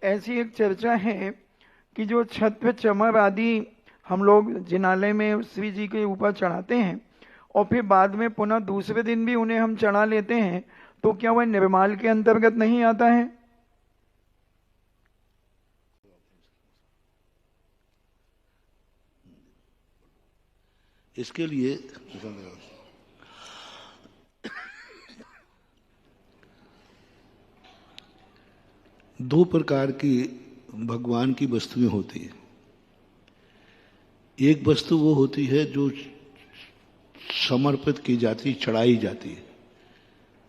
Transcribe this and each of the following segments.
ऐसी एक चर्चा है कि जो छत पे चमर आदि हम लोग जिनालय में श्री जी के ऊपर चढ़ाते हैं और फिर बाद में पुनः दूसरे दिन भी उन्हें हम चढ़ा लेते हैं, तो क्या वह निर्माल के अंतर्गत नहीं आता है? इसके लिए दो प्रकार की भगवान की वस्तुएं होती है। एक वस्तु वो होती है जो समर्पित की जाती, चढ़ाई जाती है,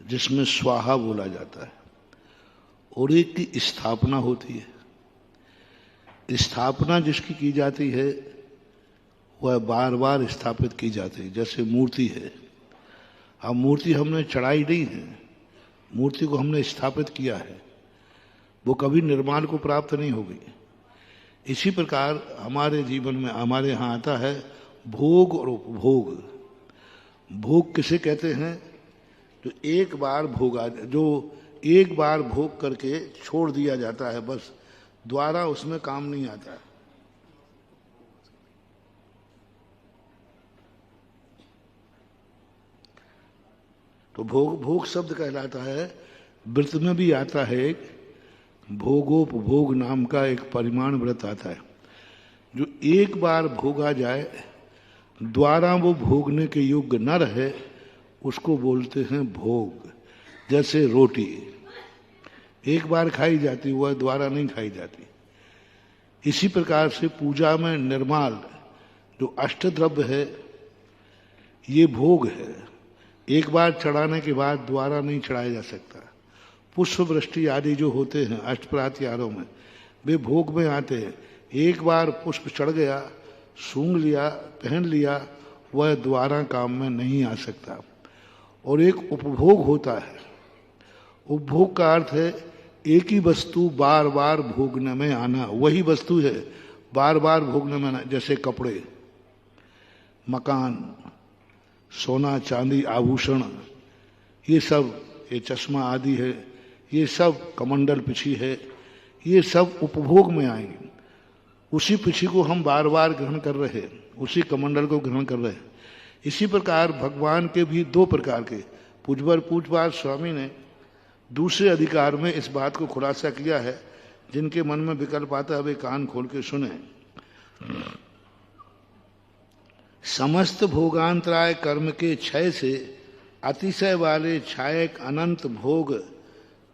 जिसमें स्वाहा बोला जाता है, और एक की स्थापना होती है। स्थापना जिसकी की जाती है वह बार बार स्थापित की जाती है, जैसे मूर्ति है। अब मूर्ति हमने चढ़ाई नहीं है, मूर्ति को हमने स्थापित किया है, वो कभी निर्माण को प्राप्त नहीं होगी। इसी प्रकार हमारे जीवन में हमारे यहाँ आता है भोग और उपभोग। भोग किसे कहते हैं? जो एक बार भोग करके छोड़ दिया जाता है, बस द्वारा उसमें काम नहीं आता है। तो भोग शब्द कहलाता है। व्रत में भी आता है एक भोगोपभोग नाम का एक परिमाण व्रत आता है, जो एक बार भोगा जाए, द्वारा वो भोगने के योग्य न रहे, उसको बोलते हैं भोग। जैसे रोटी एक बार खाई जाती, वह द्वारा नहीं खाई जाती। इसी प्रकार से पूजा में निर्माल जो अष्टद्रव्य है, ये भोग है। एक बार चढ़ाने के बाद द्वारा नहीं चढ़ाया जा सकता। पुष्प वृष्टि आदि जो होते हैं अष्टप्रात्यारों में, वे भोग में आते हैं। एक बार पुष्प चढ़ गया, सूंघ लिया, पहन लिया, वह द्वारा काम में नहीं आ सकता। और एक उपभोग होता है। उपभोग का अर्थ है एक ही वस्तु बार बार भोगने में आना। वही वस्तु है बार बार भोगने में आना, जैसे कपड़े, मकान, सोना चांदी, आभूषण, ये सब, ये चश्मा आदि है, ये सब, कमंडल पिछी है, ये सब उपभोग में आएंगे। उसी पिछी को हम बार बार ग्रहण कर रहे हैं, उसी कमंडल को ग्रहण कर रहे हैं। इसी प्रकार भगवान के भी दो प्रकार के, पूजवार स्वामी ने दूसरे अधिकार में इस बात को खुलासा किया है। जिनके मन में विकल्प आता है वे कान खोल के सुने। समस्त भोगांतराय कर्म के क्षय से अतिशय वाले छायक अनंत भोग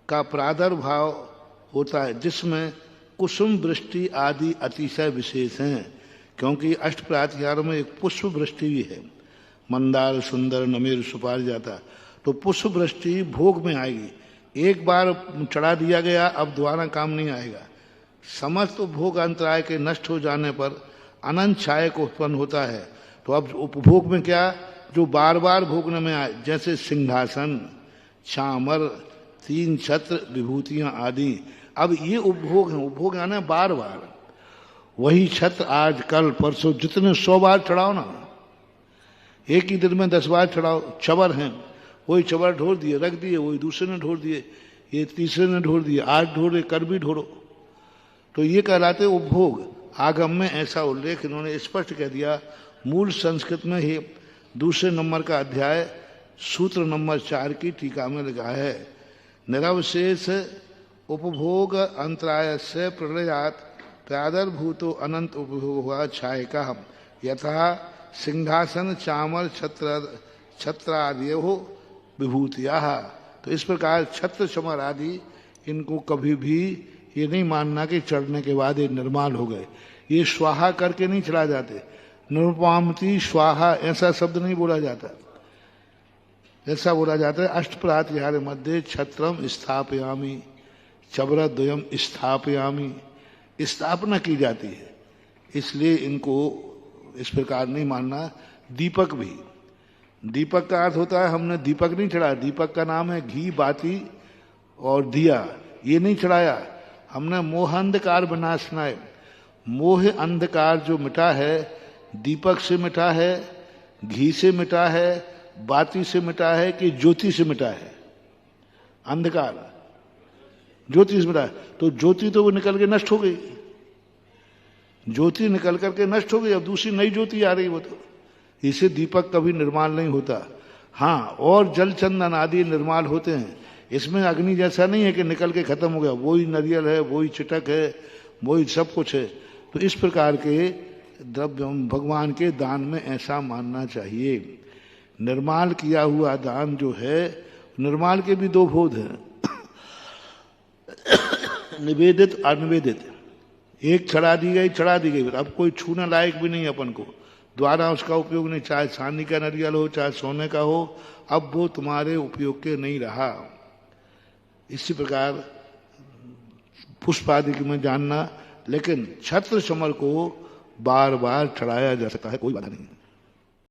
का प्रादुर्भाव होता है, जिसमें कुसुम वृष्टि आदि अतिशय विशेष हैं। क्योंकि अष्ट प्रातिहारों में एक पुष्प वृष्टि भी है, मंदार, सुंदर, नमेर, सुपारिजाता। तो पुष्प वृष्टि भोग में आएगी। एक बार चढ़ा दिया गया, अब दोबारा काम नहीं आएगा। समस्त भोग अंतराय के नष्ट हो जाने पर अनंत छायक उत्पन्न होता है। तो अब उपभोग में क्या, जो बार बार भोगने में आए, जैसे सिंहासन, चामर, 3 छत्र, विभूतियां आदि। अब ये उपभोग है। उपभोग यानी बार बार वही छत्र आज कल परसों जितने 100 बार चढ़ाओ ना, एक ही दिन में 10 बार चढ़ाओ। चवर हैं, वही चवर ढोर दिए, रख दिए, वही दूसरे ने ढोर दिए, ये तीसरे ने ढोर दिए, आज ढोरे, कर भी ढोरो। तो ये कहलाते उपभोग। आगम में ऐसा उल्लेख इन्होंने स्पष्ट कह दिया। मूल संस्कृत में ही दूसरे नंबर का अध्याय सूत्र नंबर 4 की टीका में लिखा है, निरवशेष उपभोग अंतराय से प्रलयात प्रादुर्भूतो अनंत उपभोग छायका यथा सिंहासन चामर छत्रादयो विभूतिया। तो इस प्रकार छत्र चमर आदि, इनको कभी भी ये नहीं मानना कि चढ़ने के बाद ये निर्माल हो गए। ये स्वाहा करके नहीं चढ़ा जाते। निरुपामति स्वाहा ऐसा शब्द नहीं बोला जाता। ऐसा बोला जाता है अष्ट प्रातिहार मध्य छत्रम स्थापयामी, चबरद्वयम स्थापयामी, स्थापना की जाती है। इसलिए इनको इस प्रकार नहीं मानना। दीपक भी, दीपक का अर्थ होता है हमने दीपक नहीं चढ़ाया। दीपक का नाम है घी, बाती और दिया, ये नहीं चढ़ाया हमने। मोह अंधकार विनाशनाय, मोह अंधकार जो मिटा है, दीपक से मिटा है, घी से मिटा है, बाती से मिटा है, कि ज्योति से मिटा है अंधकार। ज्योति इसमें रहा, तो ज्योति तो वो निकल के नष्ट हो गई, ज्योति निकल करके नष्ट हो गई, अब दूसरी नई ज्योति आ रही। वो तो इससे दीपक कभी निर्माल नहीं होता। हाँ, और जल चंदन आदि निर्माल होते हैं, इसमें अग्नि जैसा नहीं है कि निकल के खत्म हो गया, वही नारियल है, वही चिटक है, वही सब कुछ है। तो इस प्रकार के द्रव्य भगवान के दान में ऐसा मानना चाहिए। निर्माल किया हुआ दान जो है, निर्माल के भी दो बोध हैं, निवेदित अनिवेदित। एक चढ़ा दी गई, अब कोई छूने लायक भी नहीं अपन को, द्वारा उसका उपयोग नहीं, चाहे चांदी का नारियल हो चाहे सोने का हो, अब वो तुम्हारे उपयोग के नहीं रहा। इसी प्रकार पुष्प आदि में जानना, लेकिन छत्र समर को बार बार चढ़ाया जा सकता है, कोई बाधा नहीं।